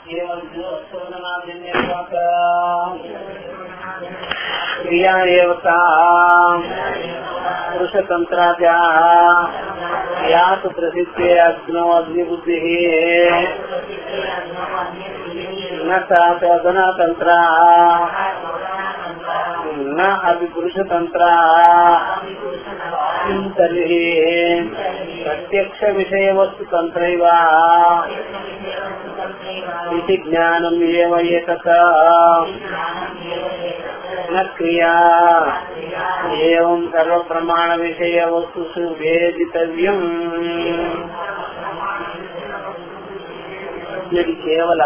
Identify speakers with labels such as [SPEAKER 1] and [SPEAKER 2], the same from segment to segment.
[SPEAKER 1] क्रिया पुरुषतंत्राद्या या तो प्रसिद्धे अग्नो अग्निबुद्धि न साधना तंत्रा न अभिपुरुषतंत्रा तर्हि प्रत्यक्ष विषय वस्तु तंत्रैव इति ज्ञानम् एव एतत् न क्रिया एवं सर्व प्रमाण विषय वस्तुषु वेदितव्यम्। यदि केवल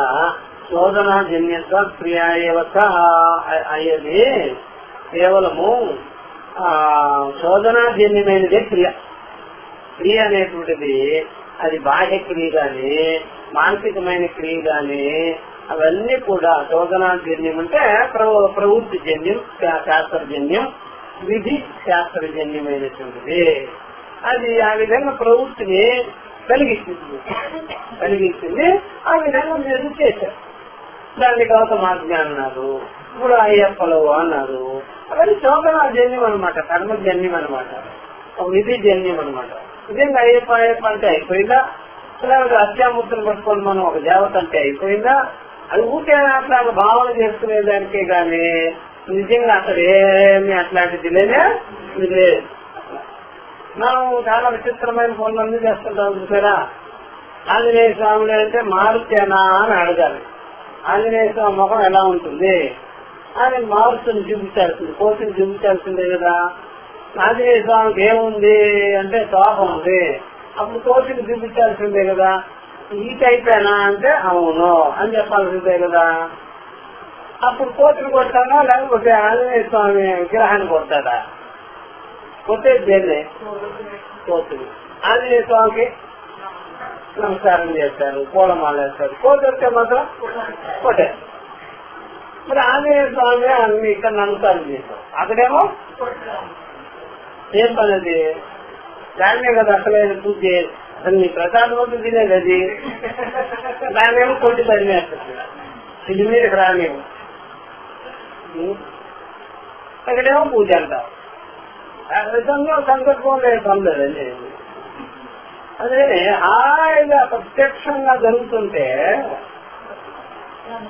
[SPEAKER 1] శోధనాజన్యత్వ క్రియ అయ్యేది కేవలము శోధనాజన్యమైనదే క్రియ. క్రియ అనేటువంటిది అది బాహ్య క్రియ గాని మానసికమైన క్రియ గాని అవన్నీ కూడా శోధనాజన్యం అంటే ప్రవృత్తి జన్యం, శాస్త్రజన్యం, విధి శాస్త్రజన్యమైనటువంటిది. అది ఆ విధంగా ప్రవృత్తిని కలిగించింది. ఆ విధంగా మీరు చేశారు. దాన్ని గౌతమాజ్ఞ అన్నారు, ఇప్పుడు అయ్యప్పలు అన్నారు. అవన్నీ శోధనాజన్యం అనమాట, కర్మజన్యం అనమాట, విధి జన్యం అనమాట. నిజంగా అయ్యప్ప అంటే అయిపోయిందా? లేకపోతే అత్యాముద్రలు పట్టుకొని మనం ఒక దేవత అంటే అయిపోయిందా? అది ఊకే అట్లా భావన చేసుకునేదానికే గాని నిజంగా అసలు ఏమి అట్లాంటిది లేదు. మనం చాలా విచిత్రమైన పనులన్నీ చేస్తుంటాం చూసారా. ఆంజనేయ స్వాములు అంటే మారుతేనా అని అడగాలి. ఆంజనేయ స్వామి ముఖం ఎలా ఉంటుంది అని మారుతుని చూపించాల్సింది, కోతిని చూపించాల్సిందే కదా. ఆంజనేయ స్వామికి ఏముంది అంటే తోక ఉంది, అప్పుడు కోతిని చూపించాల్సిందే కదా. ఈట అయిపోయానా అంటే అవును అని చెప్పాల్సిందే కదా. అప్పుడు కోతిని కొట్టానా లేకపోతే ఆంజనేయ స్వామి విగ్రహాన్ని కొట్టాడా? కొట్టేది దేన్నే, కోతిని. ఆంజనేయ స్వామికి నమస్కారం చేస్తారు, పూలమాల వేస్తారు. కోతి వస్తే మాత్రం కొట్టారు. మరి ఆంజనేయ స్వామి అన్ని ఇక్కడ నమస్కారం చేశారు, అక్కడేమో ఏం పని అది? దాన్నే కదా అసలే పూజ అన్ని ప్రసాదం వద్దు తినేది అది. దాన్నేమో కొట్టి తరిమేస్తుంది, ఇది మీరు రానేమో. అక్కడేమో పూజ అంటారు. విధంగా సందర్భం లేదు, పొందలేదండి. అదే హాయిగా ప్రత్యక్షంగా జరుగుతుంటే,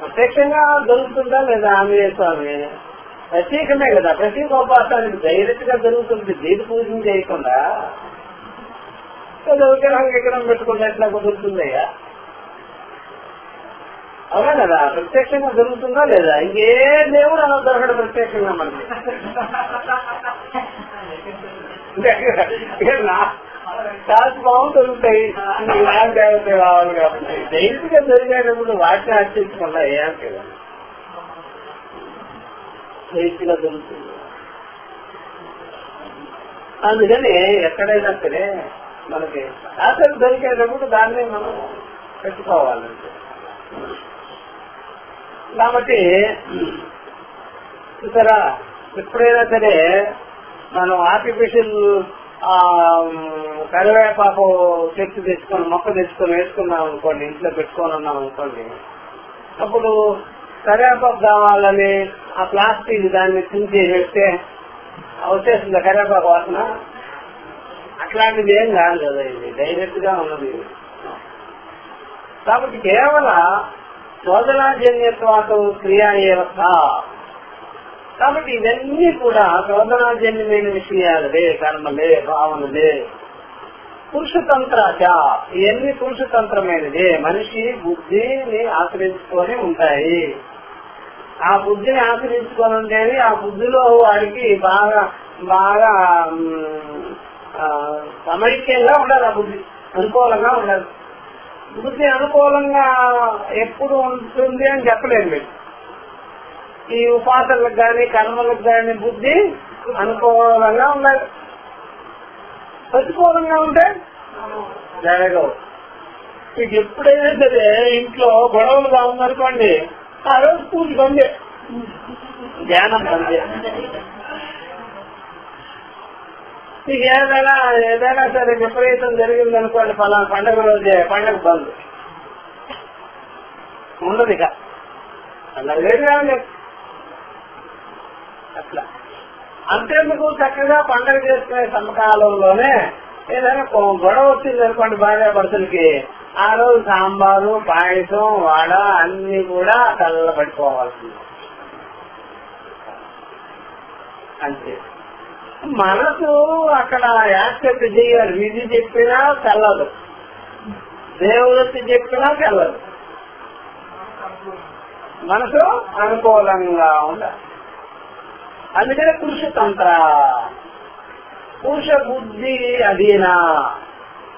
[SPEAKER 1] ప్రత్యక్షంగా జరుగుతుందా లేదా ఆంజనేయ స్వామి? ప్రత్యేకమే కదా. ప్రత్యేకోపాసానికి డైరెక్ట్ గా జరుగుతుంది, దేని పూజ చేయకుండా. విగ్రహం పెట్టుకుంటే ఎట్లా కుదురుతుందయ్యా? అవునా కదా. ప్రత్యక్షంగా జరుగుతుందా లేదా? ఇంకే దేవుడు అలా దొరకడం ప్రత్యక్షంగా మనకి. చాలా బాగుంటాయి. దేవత కావాలి కాబట్టి డైరెక్ట్ గా జరిగేటప్పుడు వాటిని ఆచరించకుండా ఏం కదా డైరెక్ట్ గా జరుగుతుంది. అందుకని ఎక్కడైనా సరే మనకి ఆసక్తి దొరికేటప్పుడు దాన్ని మనం పెట్టుకోవాలంటే. కాబట్టి చూసారా, ఎప్పుడైనా సరే మనం ఆర్టిఫిషియల్ కరివేపాకు చెట్టు తెచ్చుకొని మొక్క తెచ్చుకొని వేసుకున్నాం అనుకోండి, ఇంట్లో పెట్టుకొని ఉన్నాం అనుకోండి, అప్పుడు కరివేపాకు కావాలని ఆ ప్లాస్టిక్ దాన్ని తుంచి వేస్తే వచ్చేస్తుంది కరివేపాకు వాసన. అట్లాంటిది ఏం కాదు కదా, ఇది డైరెక్ట్ గా ఉన్నది. కాబట్టి కేవల శోధనాజన్యత్వాత క్రియా ఏవత. కాబట్టి ఇవన్నీ కూడా శోధనాజన్యమైన విషయాలే, కర్మలే, భావనలే. పురుషతంత్రాచ, ఇవన్నీ పురుషతంత్రమైనదే. మనిషి బుద్ధిని ఆశ్రయించుకొని ఉంటాయి. ఆ బుద్ధిని ఆశ్రయించుకొని ఉండేది, ఆ బుద్ధిలో వారికి బాగా బాగా సమైక్యంగా ఉండాలి. ఆ బుద్ధి అనుకూలంగా ఉండాలి. బుద్ధి అనుకూలంగా ఎప్పుడు ఉంటుంది అని చెప్పలేదు మీరు. ఈ ఉపాసనలకు గాని కర్మలకు గాని బుద్ధి అనుకూలంగా ఉండాలి. ప్రతికూలంగా ఉంటే జరగవు. మీకు ఎప్పుడైనా సరే ఇంట్లో గొడవలుగా ఉందనుకోండి, ఆ రోజు పూజ బందే, ధ్యానం బందే. మీకు ఏదైనా సరే విపరీతం జరిగిందనుకోండి, ఫలానా పండుగ రోజే పండుగ బంద్. ఉండదు ఇక అలా లేదు. అట్లా అంతేందుకు చక్కగా పండగ చేసుకునే సమకాలంలోనే ఏదైనా గొడవ వచ్చింది అనుకోండి భార్య భర్తలకి, ఆ రోజు సాంబారు పాయసం వాడ అన్ని కూడా చల్లబడిపోవాల్సింది. అంతే. మనసు అక్కడ యాక్సెప్ట్ చేయాలి. విధి చెప్పినా చల్లదు, దేవుడు చెప్పినా చల్లదు. మనసు అనుకూలంగా ఉండాలి. అందుకనే పురుషతంత్ర, పురుష బుద్ధి అధీనా,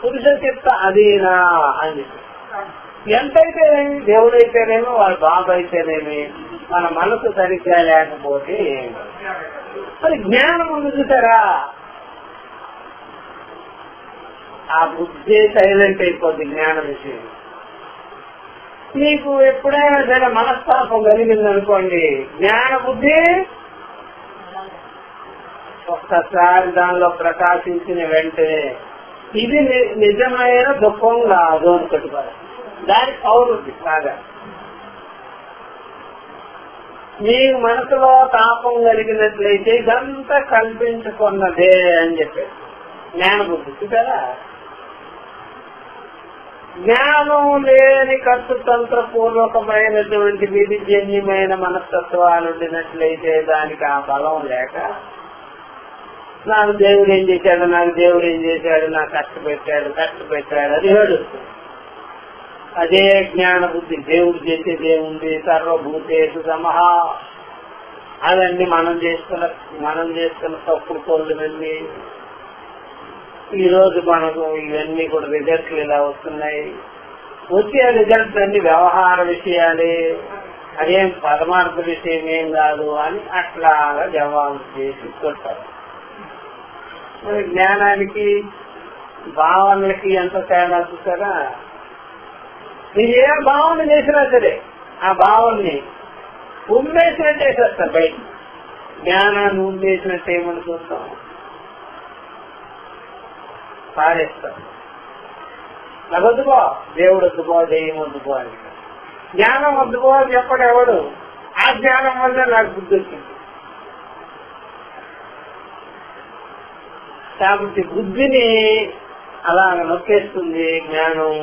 [SPEAKER 1] పురుష చిత్త అధీనా అని చెప్పి ఎంతైతేనేమి, దేవుడైతేనేమి వాళ్ళ బాబు అయితేనేమి మన మనసు సరిగ్గా లేకపోతే మరి జ్ఞానం ఉంది చూసారా, ఆ బుద్ధి సైలెంట్ అయిపోద్ది జ్ఞానం విషయం. మీకు ఎప్పుడైనా సరే మనస్తాపం కలిగిందనుకోండి, జ్ఞాన బుద్ధి ఒక్కసారి దానిలో ప్రకాశించిన వెంటనే ఇది నిజమైన దుఃఖం కాదు అని పెట్టుకోవాలి. దానికి పౌరుద్ది కాగా మీకు మనసులో తాపం కలిగినట్లయితే ఇదంతా కల్పించుకున్నదే అని చెప్పారు జ్ఞాన బుద్ధి కదా. జ్ఞానం లేని కర్తృతంత్ర పూర్వకమైనటువంటి విధిజన్యమైన మనస్తత్వాలు ఉండినట్లయితే దానికి ఆ బలం లేక నాకు దేవుడు ఏం చేశాడు, నాకు దేవుడు ఏం చేశాడు, నాకు కష్టపెట్టాడు అది ఏడుస్తుంది. అదే జ్ఞాన బుద్ధి, దేవుడు చేసేది ఏముంది, సర్వభూతేషు సమహ, అవన్నీ మనం చేసుకున్న తప్పుడు పనులన్నీ. ఈ రోజు మనకు ఇవన్నీ కూడా రిజల్ట్లు ఇలా వస్తున్నాయి. వచ్చే రిజల్ట్స్ అన్ని వ్యవహార విషయాలే, అదేం పరమార్థ విషయం ఏం కాదు అని అట్లాగా జవాబు చేసి కొట్టారు. మరి జ్ఞానానికి భావనలకి ఎంత తేడా చూసారా. మీరు ఏ భావన చేసినా సరే ఆ భావనని ఉమ్మేసినట్టు వేసేస్తారు బయట. జ్ఞానాన్ని ఉమ్మేసినట్టు ఏమని చూస్తాం, పారేస్తాం. నాకు వద్దుకో, దేవుడు వద్దుకో, దెయ్యం వద్దుకో అని. జ్ఞానం వద్దుకో అని చెప్పడు ఎవడు. ఆ జ్ఞానం వల్ల నాకు బుద్ధి వచ్చింది. కాబట్టి బుద్ధిని అలా నొక్కేస్తుంది జ్ఞానం.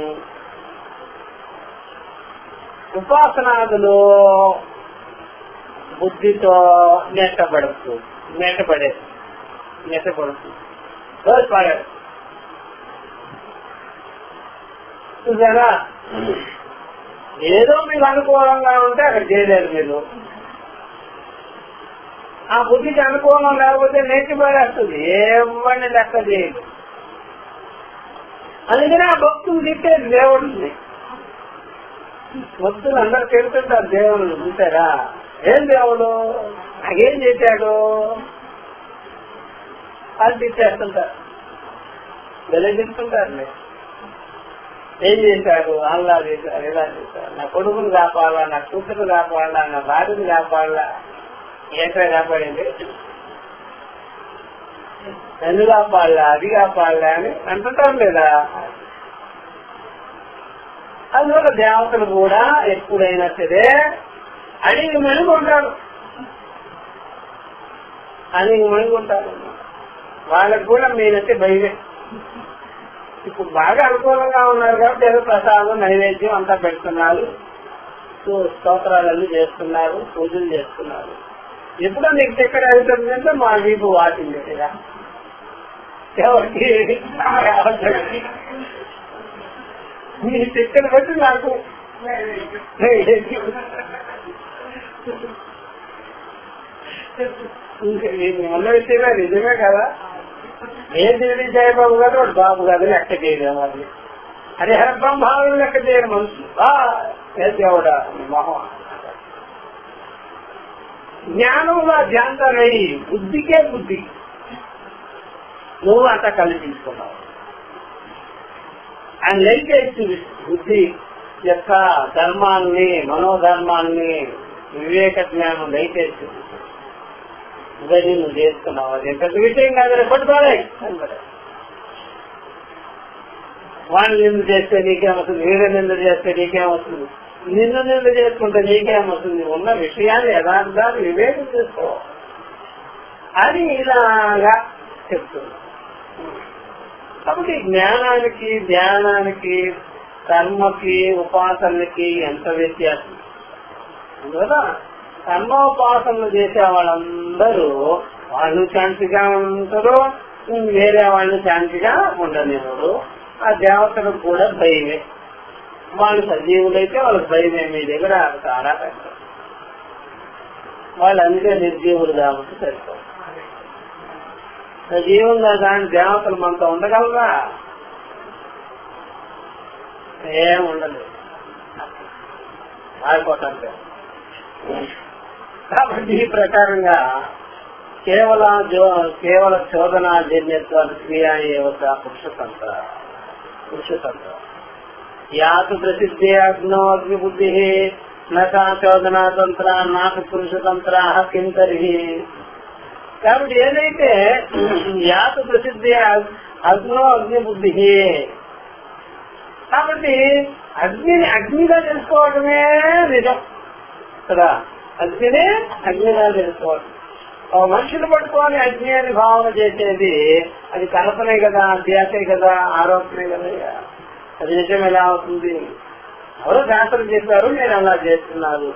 [SPEAKER 1] ఉపాసనాదులు బుద్ధితో నెట్టబడుతుంది. రోజు పాడారు చూసారా. ఏదో మీకు అనుకూలంగా ఉంటే అక్కడ చేయలేరు మీరు. ఆ బుద్ధికి అనుకూలం లేకపోతే నెట్టిపడేస్తుంది, ఏమని లెక్క చేయదు. అందుకనే ఆ భక్తులు తిట్టేది దేవుడిని. భక్తులు అందరు తిరుగుతుంటారు దేవుళ్ళు చూసారా. ఏం దేవుడు నాకేం చేశాడు అని తిట్టేస్తుంటారు, వెలిగిస్తుంటారు. ఏం చేశారు, అలా చేశారు, ఇలా చేశారు, నా కొడుకుని కాపాడాలా, నా కూతురు కాపాడాలా, నా భార్యని కాపాడాలా, ఏంటో కాపాడింది, నన్ను కాపాడాలా, అది కాపాడాలా అని అంటుంటాం లేదా. అందువల్ల దేవతలు కూడా ఎప్పుడైనా సరే అడిగి మణుకుంటారు. వాళ్ళకు కూడా మీరైతే భయమే. ఇప్పుడు బాగా అనుకూలంగా ఉన్నారు కాబట్టి ఏదో ప్రసాదం నైవేద్యం అంతా పెడుతున్నారు, స్తోత్రాలన్నీ చేస్తున్నారు, పూజలు చేస్తున్నారు. ఎప్పుడో నీకు చక్కెర అవుతుందంటే మా వీపు వాటింది కదా. ఎవరికి మీ చక్కెర బట్టి నాకు మొన్న విషయమే నిజమే కదా. ఏం తెలియదు జయబాబు గారు వాడు బాబు గారు లెక్క చేయడం అది. అదే బ్రహ్మావులు లెక్క చేయడం మనసు దేవుడా మొహం. జ్ఞానంలో ధ్యాంతమై బుద్ధికే బుద్ధి నువ్వు అంతా కల్పించుకున్నావు. ఆయన లైకేసి బుద్ధి యొక్క ధర్మాన్ని, మనోధర్మాన్ని, వివేక జ్ఞానం లైకేసి ఇవన్నీ నువ్వు చేసుకున్నావు. అది ఎంత విషయం కాదు, పట్టుకోలే. వాళ్ళు నిందు చేస్తే నీకేమవుతుంది, వీళ్ళ నిందు చేస్తే నీకేమవుతుంది. నిన్ను నిన్ను చేసుకుంటే నీకేమవుతుంది? ఉన్న విషయాన్ని యథార్థాన్ని వివేకం చేసుకో అని ఇలాగా చెప్తున్నా. కాబట్టి జ్ఞానానికి ధ్యానానికి కర్మకి ఉపాసనకి ఎంత వ్యత్యాసం కదా. కర్మోపాసనలు చేసే వాళ్ళందరూ వాళ్ళు శాంతిగా ఉంటారు, వేరే వాళ్ళు శాంతిగా ఉండనివ్వరు. ఆ దేవతలకు కూడా భయమే. వాళ్ళు సజీవులైతే వాళ్ళకి భయమే. మీ దగ్గర చాలా కష్టం. వాళ్ళు అందుకే నిర్జీవులు కాబట్టి సరిపోదు. సజీవంగా దాని దేవతలు మనతో ఉండగలరా? ఏం ఉండలేదు, ఆగిపోతారు. కాబట్టి ఈ ప్రకారంగా కేవల చోదనా జన్యత్వాలు క్రియా ఏవత పురుషతంత్ర యాతు ప్రసిద్ధి అగ్నో అగ్నిబుద్ధి నకా చోదనా తంత్ర నాకు పురుషతంత్ర కింతరి. కాబట్టి ఏదైతే యాతు ప్రసిద్ధి అగ్నో అగ్నిబుద్ధి, కాబట్టి అగ్నిగా తెలుసుకోవడమే నిజం కదా. అగ్నిగా తెలుసుకోవడం. మనుషులు పట్టుకొని అగ్ని అని భావన చేసేది అది కల్పనే కదా, అధ్యాసే కదా, ఆరోపణే కదా. అది నిజం ఎలా అవుతుంది? ఎవరో శాస్త్రం చెప్పారు, నేను అలా చేస్తున్నారు.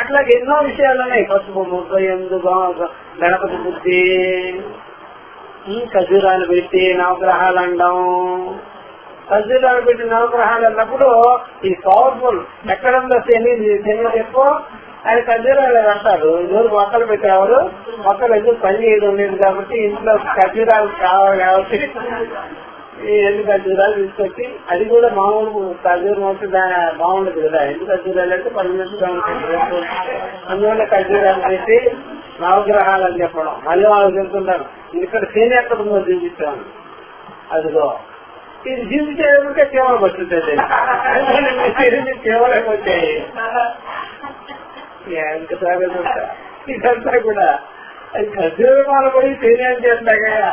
[SPEAKER 1] అట్లాగే ఎన్నో విషయాలు ఉన్నాయి. పసుపు ముద్ద ఎందుకు గణపతి బుద్ధి, ఖజూరాలు పెట్టి నవగ్రహాలు అనడం. ఖజూరాలు పెట్టి నవగ్రహాలు అన్నప్పుడు ఈ పవర్ఫుల్ ఎక్కడంలో శని ఎక్కువ ఆయన ఖజూరాలు అంటారు. ఎవరు మొక్కలు పెట్టేవారు, మొక్కలు ఎందుకు పని చేయడం లేదు కాబట్టి ఇంట్లో ఖజూరాలు కావాలి కాబట్టి ఎందుకు ఖజూరాలు తీసుకొచ్చి, అది కూడా మామూలు ఖజూరం వస్తే బాగుండదు కదా. ఎందుకు ఖజూరాలు అంటే 10 నిమిషాలు అందువల్ల ఖజూరాలు పెట్టి నవగ్రహాలు అని చెప్పడం. మళ్ళీ వాళ్ళు చెప్తుంటారు ఇక్కడ శని ఎక్కడ ఉందో చూపించాను. అదిగో ఇది జీవించేందుకే కేవలం వచ్చింది, కేవలం వచ్చాయి. ఇదంతా కూడా అది ఖజూరమాల పడి శని చేస్తా కదా.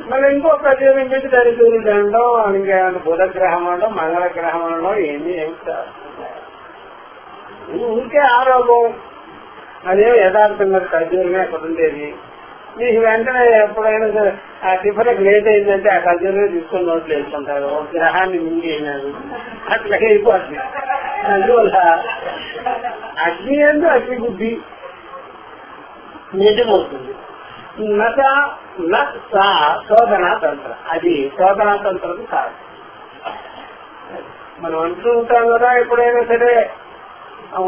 [SPEAKER 1] మళ్ళీ ఇంకో ఖజూరం పెట్టి దాని సూర్యుడు అనడం, ఇంకా బుధగ్రహం అనడం, మంగళగ్రహం అనడం, ఏమి ఊరికే ఆరోపం. అదే యథార్థంగా ఖజూరమే అక్కడ ఉండేది. మీకు వెంటనే ఎప్పుడైనా సరే ఆ టిఫిన్ లేట్ అయిందంటే ఆ ఖజూరమే తీసుకొని నోట్లు వేసుకుంటారు. ఒక గ్రహాన్ని మింగి అయినారు, అట్లా అయిపోతుంది. అందువల్ల అగ్ని అంటే అగ్ని బుద్ధి నిజమవుతుంది. శోధనా తంత్ర, అది శోధనా తంత్రం కాదు. మనం అంటూ ఉంటాం కదా, ఎప్పుడైనా సరే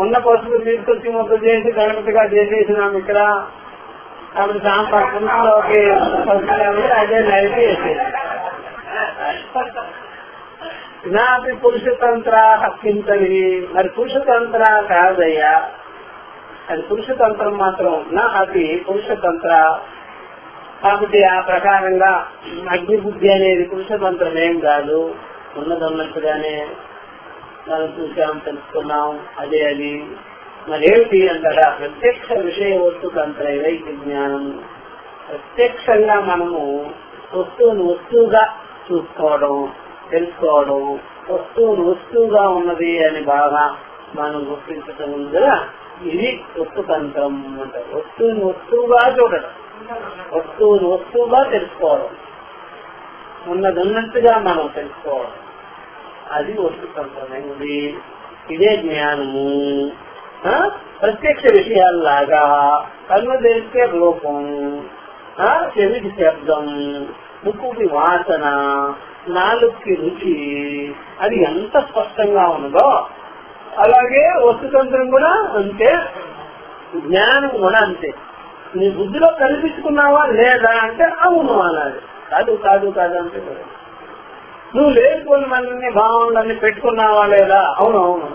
[SPEAKER 1] ఉన్న పసుపు తీసుకొచ్చి ముద్ద చేసి గణపతిగా చేసేసినాం ఇక్కడ, కాబట్టి పురుషులోకి అదే నైతే వేసేది. నాపి పురుషతంత్ర కింతవి, మరి పురుషతంత్ర కాదయ్యా, అది పురుషతంత్రం మాత్రం నా అది పురుషతంత్ర. కాబట్టి ఆ ప్రకారంగా అగ్నిబుద్ధి అనేది పురుషతంత్రం ఏం కాదు. ఉన్నదన్నట్టుగానే మనం చూసాం, తెలుసుకున్నాం, అదే అది. మరి ఏమిటి అంటారా? ప్రత్యక్ష విషయ వస్తు తంత్ర ఇదైతే జ్ఞానం. ప్రత్యక్షంగా మనము వస్తువును వస్తువుగా చూసుకోవడం, తెలుసుకోవడం, వస్తువుగా ఉన్నది అని బాగా మనం గుర్తించటం ఉందా, ఇది వస్తుతంత్రం అంటారు. వస్తువుని వస్తువుగా చూడడం, వస్తువుని వస్తువుగా తెలుసుకోవడం, ఉన్నది ఉన్నట్టుగా మనం తెలుసుకోవడం, అది వస్తుతంత్రమైనది. ఇదే జ్ఞానము. ప్రత్యక్ష విషయాల్లాగా కన్ను తెలిసే రూపం, చెవికి శబ్దం, ముక్కుకి వాసన, నాలుగుకి రుచి, అది ఎంత స్పష్టంగా ఉన్నదో అలాగే వస్తుతంత్రం కూడా అంతే, జ్ఞానం కూడా అంతే. నీ బుద్ధిలో కనిపించుకున్నావా లేదా అంటే అవును అనాలి, కాదు కాదు కాదు అంటే నువ్వు లేకపోయిన మనల్ని భావనలన్నీ పెట్టుకున్నావా లేదా? అవును అవును.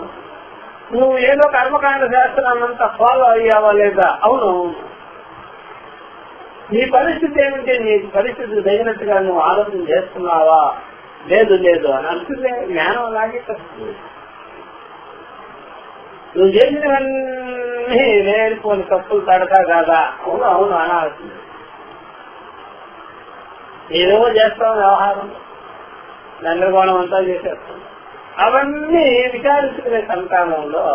[SPEAKER 1] నువ్వు ఏదో కర్మకాండ శాస్త్రాన్నంతా ఫాలో అయ్యావా లేదా? అవును అవును. నీ పరిస్థితి ఏమిటి? నీ పరిస్థితి తగినట్టుగా నువ్వు ఆలోచన చేస్తున్నావా? లేదు లేదు అని అంటుంది. జ్ఞానం అలాగే వస్తుంది. నువ్వు చేసినవన్నీ లేనిపోని తప్పులు తడకా కాదా? అవును అవును అనాల్సింది. ఏదో చేస్తాం, వ్యవహారం గందరగోళం అంతా చేసేస్తాం. అవన్నీ విచారించుకునే సంతానంలో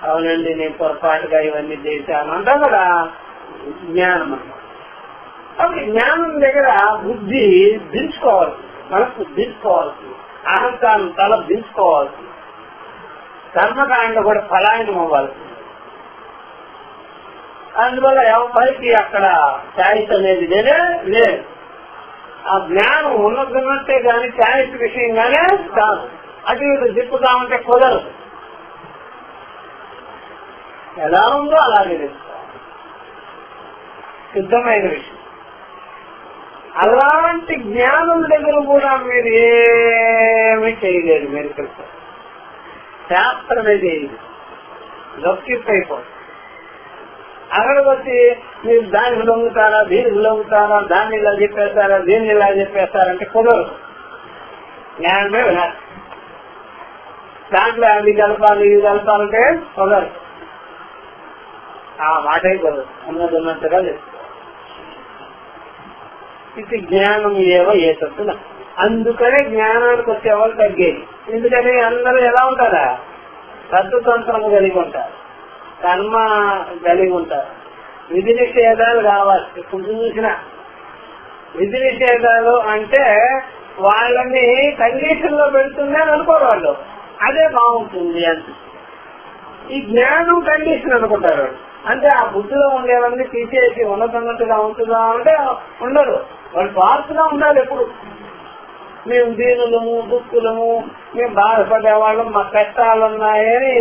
[SPEAKER 1] అవునండి నేను పొరపాటుగా ఇవన్నీ చేశాను అంటాం కదా, జ్ఞానం అన్నమాట. కాబట్టి జ్ఞానం దగ్గర బుద్ధి దించుకోవాల్సి, మనసు దించుకోవాల్సి, అహంకారం తల దించుకోవాల్సి, కర్మకాండ కూడా ఫలాయనం అవ్వాల్సి. అందువల్ల ఎవరికి అక్కడ ఛాయిస్ అనేది లేదు. ఆ జ్ఞానం ఉన్నట్టే కానీ ఛాయిస్ విషయంగానే కాదు. అటు ఇటు తిప్పుతామంటే కుదరదు. ఎలా ఉందో అలాగే తెలుసుకోవాలి, సిద్ధమైన విషయం. అలాంటి జ్ఞానం దగ్గర కూడా మీరు ఏమీ చేయలేరు. మెడికల్ శాస్త్రమే చేయదు, లొక్కిపోయిపోతుంది. అక్కడికి వచ్చి మీరు దానికి లొంగుతారా, దీనికి లొంగుతారా, దాన్ని ఇలా చెప్పేస్తారా, దీన్ని ఇలా చెప్పేస్తారంటే కుదరదు. జ్ఞానమే వినాలి. దాంట్లో అది కలపాలి ఇది కలపాలంటే కుదరదు. ఆ మాటే కుదరదు. ఉన్నట్టుగా లేదు. ఇది జ్ఞానం ఏవో ఏ తప్పున. అందుకనే జ్ఞానానికి వచ్చే వాళ్ళు తగ్గేది. ఎందుకని అందరూ ఎలా ఉంటారా, తత్వతంత్రము కలిగి ఉంటారు, కర్మ కలిగి ఉంటారు. విధి నిషేధాలు కావాలి. ఇప్పుడు చూసిన విధి నిషేధాలు అంటే వాళ్ళని కండిషన్ లో పెడుతుంది అని అనుకోరు వాళ్ళు. అదే బాగుంటుంది అంటే ఈ జ్ఞానం కండిషన్ అనుకుంటారు. అంటే ఆ బుద్ధిలో ఉండేవన్నీ తీసేసి ఉన్నట్టుగా ఉంటుందా అంటే ఉండదు. వాళ్ళు పార్ట్గా ఉండాలి ఎప్పుడు. మేము దీనులము, దుఃఖులము, మేము బాధపడేవాళ్ళం, మా కష్టాలు ఉన్నాయని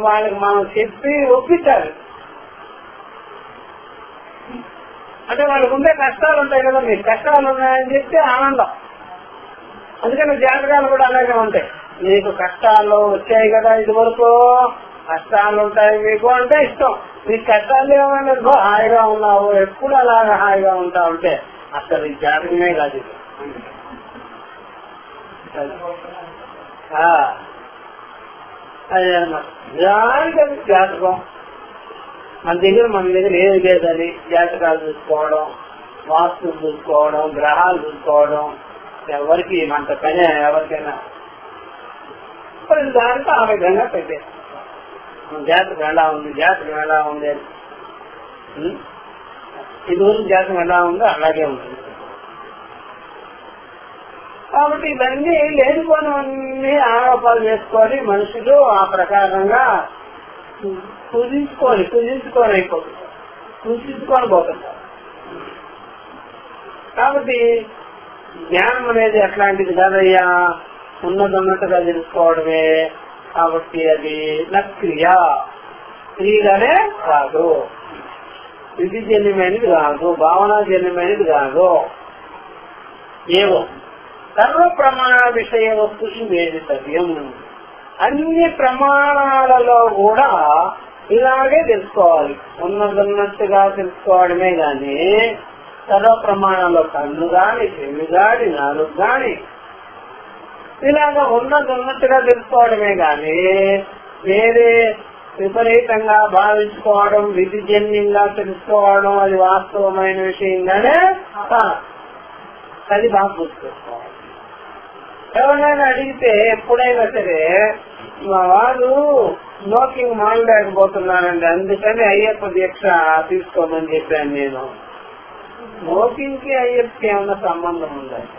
[SPEAKER 1] వాళ్ళకి మనం చెప్పి ఒప్పించాలి. అంటే వాళ్ళకు ఉండే కష్టాలు ఉంటాయి కదా, మీకు కష్టాలు ఉన్నాయని చెప్తే ఆనందం. అందుకని జాతకాలు కూడా అలాగే ఉంటాయి. మీకు కష్టాలు వచ్చాయి కదా, ఇది వరకు కష్టాలు ఉంటాయి మీకు అంటే ఇష్టం. మీకు కష్టాలు ఏమైనా హాయిగా ఉన్నావు, ఎప్పుడు అలాగా హాయిగా ఉంటావు అంటే అసలు ఈ జాతకమే కాదు. అదే అన్నమాట. దానికి జాతకం మన దగ్గర ఏది లేదని జాతకాలు చూసుకోవడం, వాస్తులు చూసుకోవడం, గ్రహాలు చూసుకోవడం ఎవరికి అంత పని. ఎవరికైనా దాంట్లో ఆ విధంగా పెట్టేది. జాతకం ఎలా ఉంది, జాతకం ఎలా ఉంది అని ఇది రోజు జాతకం ఎలా ఉందో అలాగే ఉంటుంది. కాబట్టి ఇవన్నీ లేనిపోయినవన్నీ ఆరోపాలు చేసుకొని మనుషులు ఆ ప్రకారంగా కుదించుకొని పోతుంటారు. కాబట్టి జ్ఞానం అనేది ఎట్లాంటిది కాదయ్యా, ఉన్నట్టుగా తెలుసుకోవడమే. కాబట్టి అది నక్రియ, క్రియగానే కాదు, విధిజన్యమైనది కాదు, భావనాజన్యమైనది కాదు. ఏవో సర్వ ప్రమాణ విషయ వస్తు వేదితవ్యం. అన్ని ప్రమాణాలలో కూడా ఇలాగే తెలుసుకోవాలి. ఉన్నట్టుగా తెలుసుకోవడమే గాని సర్వ ప్రమాణాల్లో కన్ను గాని, చెవి గాని, నాలుగు గాని ఇలాగా ఉన్నట్టుగా తెలుసుకోవడమే గాని వేరే విపరీతంగా భావించుకోవడం, విధిజన్యంగా తెలుసుకోవడం అది వాస్తవమైన విషయంగానే అది బాగా గుర్తుపెట్టుకోవాలి. ఎవరైనా అడిగితే ఎప్పుడైనా సరే మా వారు స్మోకింగ్ మానలేకపోతున్నానండి, అందుకని అయ్యప్ప దీక్ష తీసుకోమని చెప్పాను నేను. స్మోకింగ్ కి అయ్యప్పకి ఏమన్నా సంబంధం ఉందండి?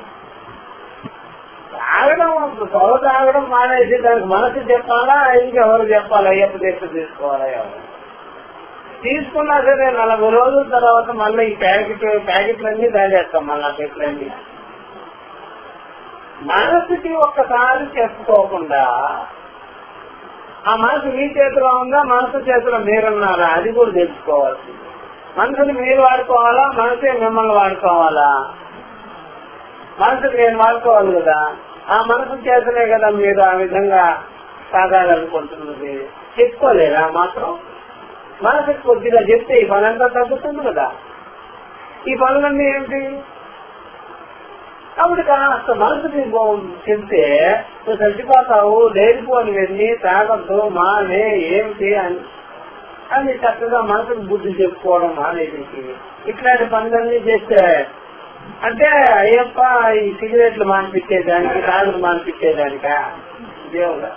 [SPEAKER 1] తాగడం మానేసి దానికి మనసు చెప్పాలా, ఇంకెవరు చెప్పాలి అయ్యప్ప దీక్ష తీసుకోవాలా? ఎవరు తీసుకున్నా సరే 40 రోజుల తర్వాత మళ్ళీ ఈ ప్యాకెట్లన్నీ తాగేస్తాం. మళ్ళీ ఆ పెట్లన్నీ మనసుకి ఒక్కసారి చెప్పుకోకుండా ఆ మనసు మీ చేతిలో ఉందా, మనసు చేతిలో మీరున్నారా అది కూడా తెలుసుకోవాలి. మనసుని మీరు వాడుకోవాలా, మనసే మిమ్మల్ని వాడుకోవాలా? మనసుకి నేను వాడుకోవాలి కదా. ఆ మనసు చేతనే కదా మీరు ఆ విధంగా తాగాలనుకుంటున్నది. చెప్పుకోలేదా మాత్రం? మనసుకి కొద్దిగా చెప్తే ఈ పనంతా తగ్గుతుంది కదా. ఈ పనులన్నీ ఏంటి? కాబట్టి కాస్త మనసుకి చెప్తే నువ్వు చచ్చిపోతావు, లేనిపోని వెళ్ళి తాగద్దు, మానే ఏమిటి అని చక్కగా మనసుకు బుద్ధి చెప్పుకోవడం మానేది. ఇట్లాంటి పనులన్నీ చేస్తే అంటే అయ్యప్ప ఈ సిగరెట్లు మానిపించేదానికి, తాగులు మానిపించేదానిక దేవుడా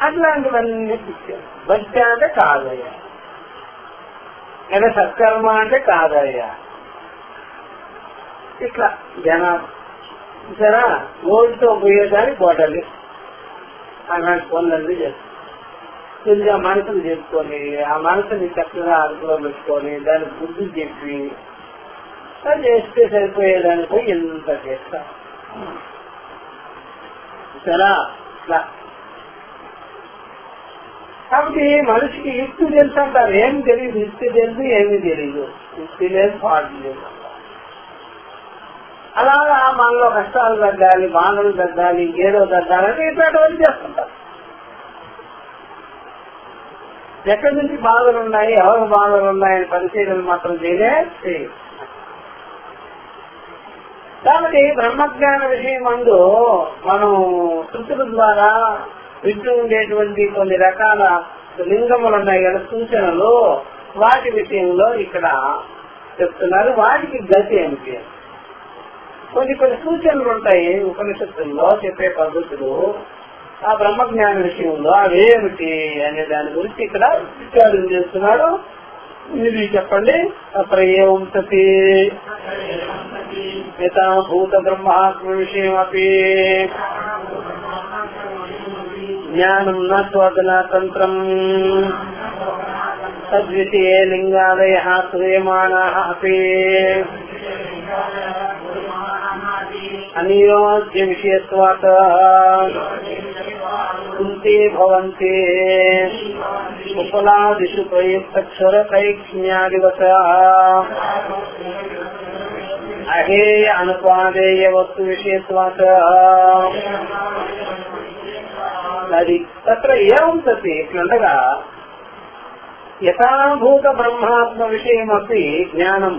[SPEAKER 1] అట్లాంటివన్నీ పిచ్చారు. భక్తి అంటే కాదయ్యా, లేదా సత్కర్మ అంటే కాదయ్యా. ఇట్లా జనాలు సరే ఓటుతో పోయేదాన్ని బోటలు అలాంటి పనులన్నీ చేస్తారు. కొద్దిగా మనసులు చేసుకొని ఆ మనసుని చక్కగా అదుపులో పెట్టుకొని దానికి బుద్ధి చెప్పి చేస్తే సరిపోయేదాన్ని పోయి ఎంత చేస్తా సరే ఇట్లా. కాబట్టి మనిషికి యుక్తి తెలుసు అంటారు, ఏం తెలియదు. యుక్తి తెలుసు, ఏమీ తెలియదు. యుక్తి లేదు, పాటు లేదు. అలాగా మనలో కష్టాలు తగ్గాలి, బాధలు తగ్గాలి, ఏదో తగ్గాలని ఇట్లాంటివన్నీ చేస్తుంటారు. ఎక్కడి నుంచి బాధలు ఉన్నాయి, ఎవరికి బాధలు ఉన్నాయని పరిశీలన మాత్రం చేయలేదు. కాబట్టి బ్రహ్మజ్ఞాన విషయం అందు మనం శృతుల ద్వారా వింటూ ఉండేటువంటి కొన్ని రకాల లింగములు ఉన్నాయి కదా, సూచనలు, వాటి విషయంలో ఇక్కడ చెప్తున్నారు. వాటికి గతి ఏమిటి? కొన్ని సూచనలు ఉంటాయి ఉపనిషత్తుల్లో చెప్పే పద్ధతులు. ఆ బ్రహ్మజ్ఞాన విషయంలో అవేమిటి అనే దాని గురించి ఇక్కడ విచారణ చేస్తున్నాడు. ఇది చెప్పండి. అక్కడ ఏముంటది భూత బ్రహ్మాత్మ విషయం అపి జ్ఞానం నోదన తంత్రం తద్విషయే లింగాదయ శ్రూయమాణా అపి అనియోజ్య విషయత్వాత్ కుంతే భవంతి ఉపలాదిషు ప్రయుక్తక్షరకైక్ష్మ్యాదివత అహేయ అనుపాదేయ వస్తు విషయత్వాత్ అది తత్ర ఏముంటది ఇట్లండగా యథాభూత బ్రహ్మాత్మ విషయమపి జ్ఞానం.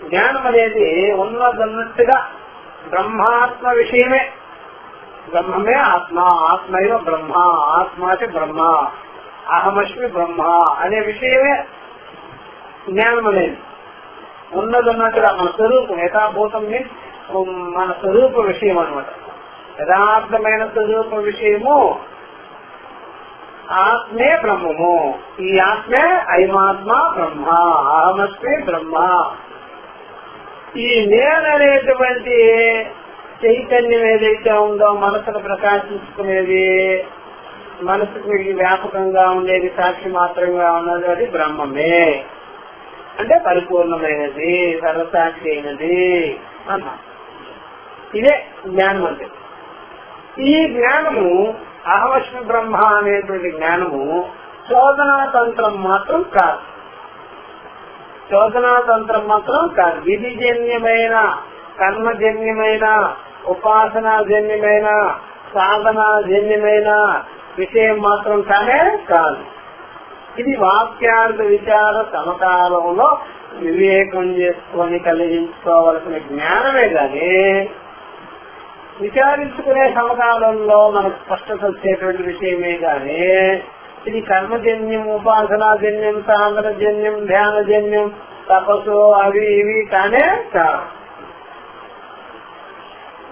[SPEAKER 1] జ్ఞానం అనేది ఉన్నదన్నట్టుగా బ్రహ్మాత్మ విషయమే. బ్రహ్మమే ఆత్మ, ఆత్మైవ బ్రహ్మ, ఆత్మాచ బ్రహ్మ, అహమస్మి బ్రహ్మ అనే విషయమే జ్ఞానం అనేది. ఉన్నదన్నట్టుగా మన స్వరూపం, యథాభూతం మన స్వరూప విషయం అనమాట. యథార్థమైన స్వరూప విషయము ఆత్మే బ్రహ్మము. ఈ ఆత్మే అయమాత్మ బ్రహ్మ, అహమస్మి బ్రహ్మ. ఈ నేననేటువంటి చైతన్యం ఏదైతే ఉందో మనసును ప్రకాశించుకునేది, మనసుకు వ్యాపకంగా ఉండేది, సాక్షి మాత్రంగా ఉన్నది, అది బ్రహ్మమే. అంటే పరిపూర్ణమైనది, సర్వసాక్షి అయినది అన్నా. ఇదే జ్ఞానం అంటే. ఈ జ్ఞానము అహమస్మి బ్రహ్మ అనేటువంటి జ్ఞానము శోధనా తంత్రం మాత్రం కాదు. శోధనా తంత్రం మాత్రం కాదు. విధిజన్యమైన, కర్మజన్యమైన, ఉపాసనాజన్యమైన, సాధనాజన్యమైన విషయం మాత్రం కానే కాదు. ఇది వాక్యార్థ విచార సమకాలంలో వివేకం చేసుకొని కలిగించుకోవలసిన జ్ఞానమే గాని విచారించుకునే సమకాలంలో మనకు స్పష్టత వచ్చేటువంటి విషయమే గాని ఇది కర్మజన్యం, ఉపాసనాజన్యం, సాధనజన్యం, ధ్యానజన్యం, తపస్సు అవి ఇవి కానే కాదు.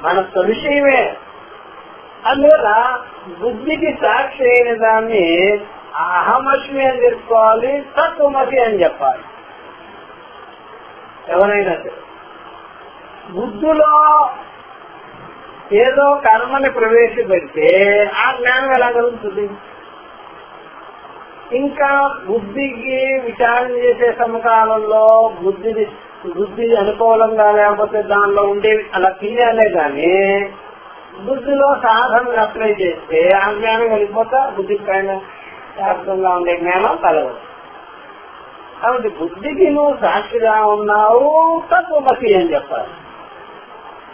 [SPEAKER 1] మన విషయమే. అందువల్ల బుద్ధికి సాక్షి అయిన దాన్ని అహమస్మి అని తెలుసుకోవాలి, తత్వమసి అని చెప్పాలి. ఎవరైనా బుద్ధిలో ఏదో కర్మని ప్రవేశపెడితే ఆ జ్ఞానం ఎలా కలుగుతుంది? ఇంకా బుద్ధికి విచారణ చేసే సమకాలంలో బుద్ధి అనుకూలంగా లేకపోతే దానిలో ఉండేవి అలా తీయాలే గాని బుద్ధిలో సాధనలు అప్లై చేస్తే ఆ జ్ఞానం వెళ్ళిపోతా బుద్ధి పైన శాస్త్రంగా ఉండే జ్ఞానం కలగదు. కాబట్టి బుద్ధికి నువ్వు సాక్షిగా ఉన్నావు, తత్వమసి అని చెప్పాలి,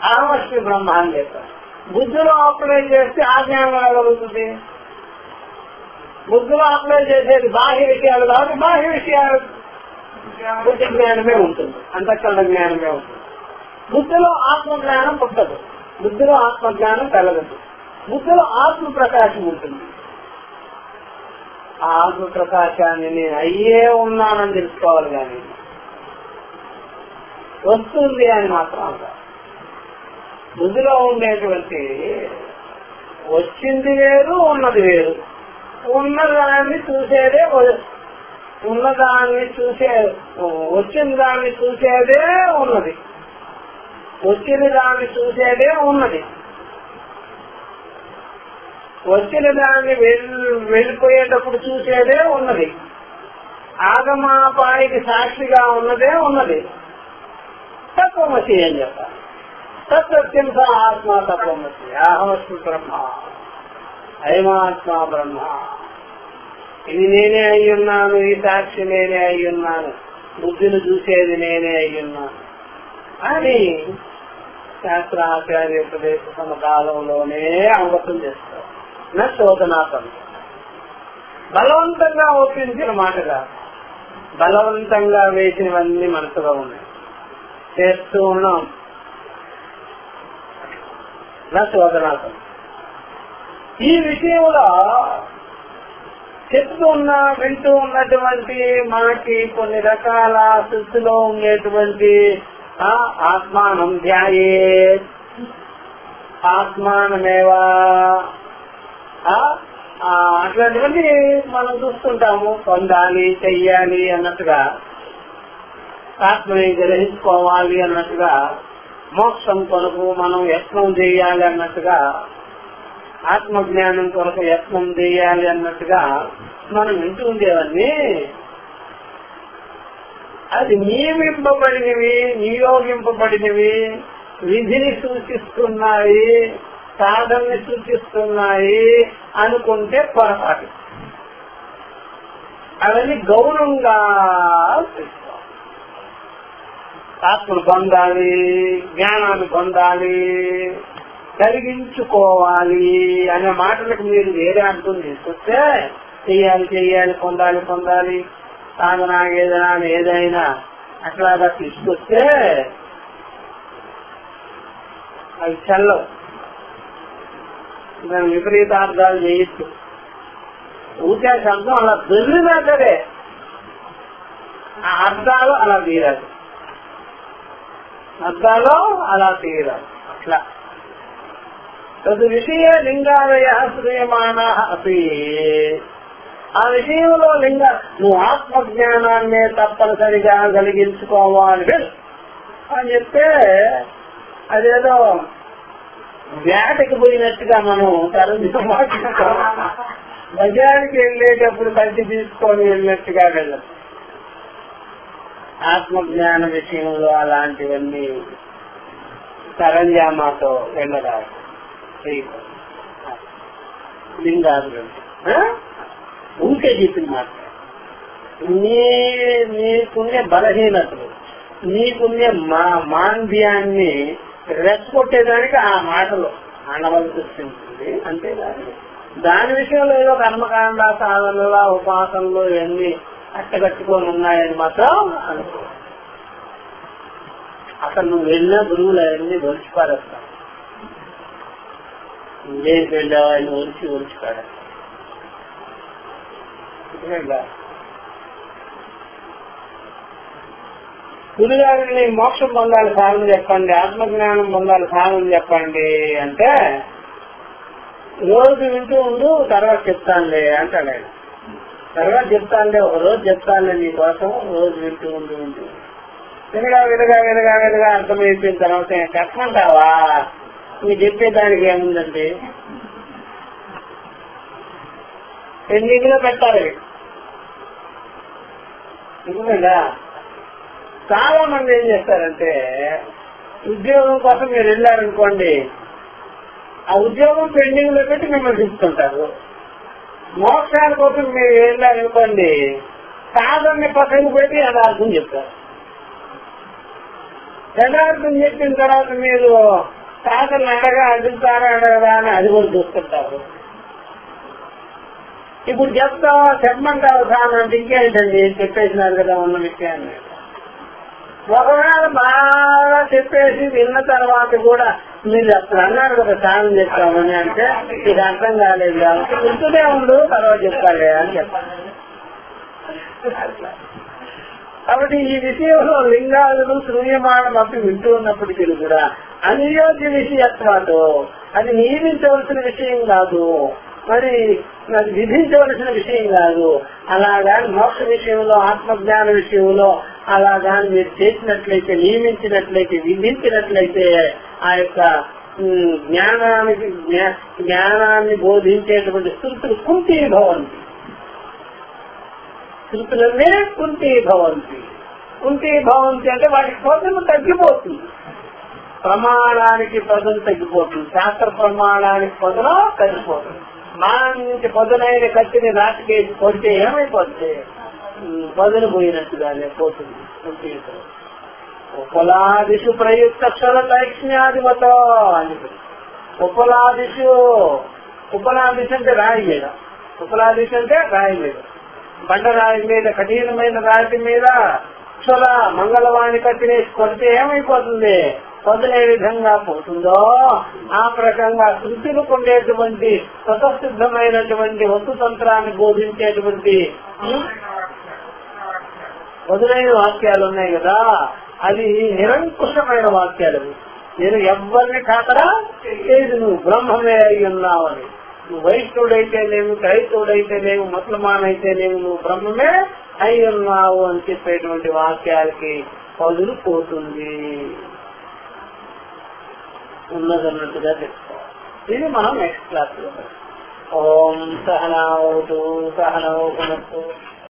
[SPEAKER 1] అహమస్మి బ్రహ్మ అని చెప్పాలి. బుద్ధిలో అప్లై చేస్తే ఆ జ్ఞానం ఎలా కలుగుతుంది? బుద్ధిలో అప్లై చేసేది బాహ్య విషయాలు కాబట్టి బాహ్య విషయాలు బుద్ధి జ్ఞానమే ఉంటుంది, అంతఃకరణ జ్ఞానమే ఉంటుంది. బుద్ధిలో ఆత్మజ్ఞానం పుట్టదు, బుద్ధిలో ఆత్మజ్ఞానం కలగదు. బుద్ధిలో ఆత్మ ప్రకాశం ఉంటుంది. ఆ ఆత్మ ప్రకాశాన్ని నేను అయ్యే ఉన్నానని తెలుసుకోవాలి కానీ వస్తుంది అని మాత్రం అంటారు. బుద్ధిలో ఉండేటువంటి వచ్చింది వేరు, ఉన్నది వేరు. ఉన్నదాన్ని చూసేదే ఉన్నదాన్ని వచ్చిన దాన్ని చూసేదే ఉన్నది, వచ్చిన దాన్ని చూసేదే ఉన్నది. వచ్చిన దాన్ని వెళ్ళిపోయేటప్పుడు చూసేదే ఉన్నది. ఆగమాపాయికి సాక్షిగా ఉన్నదే ఉన్నది. తత్వమసి అని చెప్పాలి. తత్సత్యం స ఆత్మ తత్వమసి. అహమస్మి బ్రహ్మ, అయమాత్మ బ్రహ్మ. ఇది నేనే అయ్యున్నాను, ఈ సాక్షి నేనే అయ్యున్నాను, బుద్ధిని చూసేది నేనే అయ్యున్నాను అని శాస్త్రాచార్య ఉపదేశ కాలంలోనే అవగతం చేస్తారు. నా శోధనాత్మకం బలవంతంగా ఒప్పించిన మాటగా, బలవంతంగా వేసినవన్నీ మనసులో ఉన్నాయి, చేస్తూ ఉన్నాం. నా శోధనాత్మకం ఈ విషయంలో చెప్తూ ఉన్నా వింటూ ఉన్నటువంటి మనకి కొన్ని రకాల స్థితిలో ఉండేటువంటి ఆత్మానం ధ్యాయే, ఆత్మానమేవా అట్లాంటివన్నీ మనం చూస్తుంటాము. పొందాలి, చెయ్యాలి అన్నట్టుగా, ఆత్మని గ్రహించుకోవాలి అన్నట్టుగా, మోక్షం కొరకు మనం యత్నం చేయాలి అన్నట్టుగా, ఆత్మజ్ఞానం కొరకు యత్నం చేయాలి అన్నట్టుగా మనం వింటూ ఉండేవన్నీ అది నియమింపబడినవి, నియోగింపబడినవి, విధిని సూచిస్తున్నాయి, సాధనని సూచిస్తున్నాయి అనుకుంటే పొరపాటు. అవన్నీ గౌరవంగా ఆత్మను పొందాలి, జ్ఞానాన్ని పొందాలి, కలిగించుకోవాలి అనే మాటలకు మీరు వేరే అర్థం తీసుకొస్తే చెయ్యాలి చెయ్యాలి, పొందాలి పొందాలి, సాధన ఏదైనా అట్లాగా తీసుకొస్తే అవి చల్లవు. దాని విపరీతార్థాలు చేయొచ్చు. ఊరికే శబ్దం అలా దొరికినా సరే ఆ అర్థాలు అలా తీరాలి, అర్థాలు అలా తీరాలి. అట్లా తదు విషయ లింగాలయ శ్రీయమాన అపి. ఆ విషయంలో నువ్వు ఆత్మజ్ఞానాన్నే తప్పనిసరిగా కలిగించుకోవాలి అని చెప్తే అదేదో వేటకి పోయినట్టుగా మనం బజార్కి వెళ్ళేటప్పుడు కట్టి తీసుకొని వెళ్ళినట్టుగా వెళ్ళదు. ఆత్మజ్ఞాన విషయంలో అలాంటివన్నీ సరంజామాతో వెళ్ళరాదు. లింగాలు ఊరికే చెప్పిన మాట. నీకున్నే బలహీనతలు, నీకున్నే మాంద్యాన్ని రెచ్చగొట్టేదానికి ఆ మాటలు అనవలసి వస్తుంది. అంతేగాని దాని విషయంలో ఏదో కర్మకాండ, సాధనలు, ఉపాసనలు ఇవన్నీ అట్టగట్టుకొని ఉన్నాయని మాత్రం అనుకో. అసలు నువ్వు వెళ్ళిన గురువులు అవన్నీ ఒలిచిపారేస్తావు. ఇంకేం వెళ్ళావు ఆయన ఒలిచిపారేస్తావు. గురుగారిని మోక్షం పొందాలి సాధన చెప్పండి, ఆత్మజ్ఞానం పొందాలి సాధన చెప్పండి అంటే రోజు వింటూ ఉండు, తర్వాత చెప్తానులే అంటాడు ఆయన. తర్వాత చెప్తానులే, ఒక రోజు చెప్తానులే నీ కోసం, రోజు వింటూ ఉండు వినగా వినగా వినగా వినగా అర్థమైపోయిన తర్వాత చెప్పమంటావా? మీరు చెప్పేదానికి ఏముందండి, పెండింగ్ లో పెట్టాలి. ఎందుకంటే చాలా మంది ఏం చేస్తారంటే ఉద్యోగం కోసం మీరు వెళ్ళారనుకోండి, ఆ ఉద్యోగం పెండింగ్ లో పెట్టి మిమ్మల్ని తీసుకుంటారు. మోక్షాల కోసం మీరు వెళ్ళారనుకోండి, సాధనని పక్కన పెట్టి యథార్థం చెప్తారు. యథార్థం చెప్పిన తర్వాత మీరు సాధన అడుగుతారా అడగదా అని అది కూడా చూస్తుంటారు. ఇప్పుడు చెప్పమంటావు సాధన అంటే ఇంకేంటండి చెప్పేసినారు కదా ఉన్న విషయాన్ని. ఒకవేళ బాగా చెప్పేసి విన్న తర్వాత కూడా మీరు అప్పుడు అన్నారు కదా సాధన చెప్తామని అంటే ఇది అర్థం కాలేదు కాబట్టి గుర్తునే ఉండు, తర్వాత చెప్తాలే అని చెప్పాలి. కాబట్టి ఈ విషయంలో లింగాలను శూన్యమానం అప్పుడు వింటూ ఉన్నప్పటికీ కూడా అనియోగ్య విషయత్వాతో అది నియమించవలసిన విషయం కాదు, మరి అది విధించవలసిన విషయం కాదు. అలాగా మోక్ష విషయంలో, ఆత్మజ్ఞాన విషయంలో అలాగా మీరు చేసినట్లయితే, నియమించినట్లయితే, విధించినట్లయితే ఆ యొక్క జ్ఞానాన్ని బోధించేటువంటి శృతులు కుంఠీ భవంతి. శృతులనే కుంఠీ భవంతి. కుంఠీ భవంతి అంటే వాటికి పదము తగ్గిపోతుంది, ప్రమాణానికి పదం తగ్గిపోతుంది, శాస్త్ర ప్రమాణానికి పదం తగ్గిపోతుంది. మంచి పదునైన కత్తిని రాటికేసి కొడితే ఏమైపోతుంది? పదును పోయినట్టుగానే పోతుంది. ఉపలాదిషు ప్రయుక్త క్షరలైక్ష్మ్యాధిమతో అని. ఉపలాదిషు, ఉపలాదిషు అంటే రాయి మీద, ఉపలాదిషు అంటే రాయి మీద, బండరాయి మీద, కఠినమైన రాయి మీద క్షుల మంగళవాణి కత్తినేసి కొడితే ఏమైపోతుంది? పదునే విధంగా పోతుందో ఆ ప్రకంగా శృతులకు ఉండేటువంటి స్వతసిద్ధమైనటువంటి వస్తుతంత్రాన్ని బోధించేటువంటి పదునైన వాక్యాలు ఉన్నాయి కదా, అది నిరంకుశమైన వాక్యాలు. నేను ఎవరిని కాకరా లేదు, నువ్వు బ్రహ్మమే అయి ఉన్నావని. నువ్వు వైష్ణుడైతేనేమి, క్రైస్తవుడైతేనేమి, ముసల్మాన్ అయితేనేమి, నువ్వు బ్రహ్మమే అయి ఉన్నావు అని చెప్పేటువంటి వాక్యాలకి పదులు పోతుంది, ఉన్నదన్నట్టుగా చెప్పుకోవాలి. ఇది మనం నెక్స్ట్ క్లాస్ లో. ఓం సహనావతు సహనౌ భునక్తు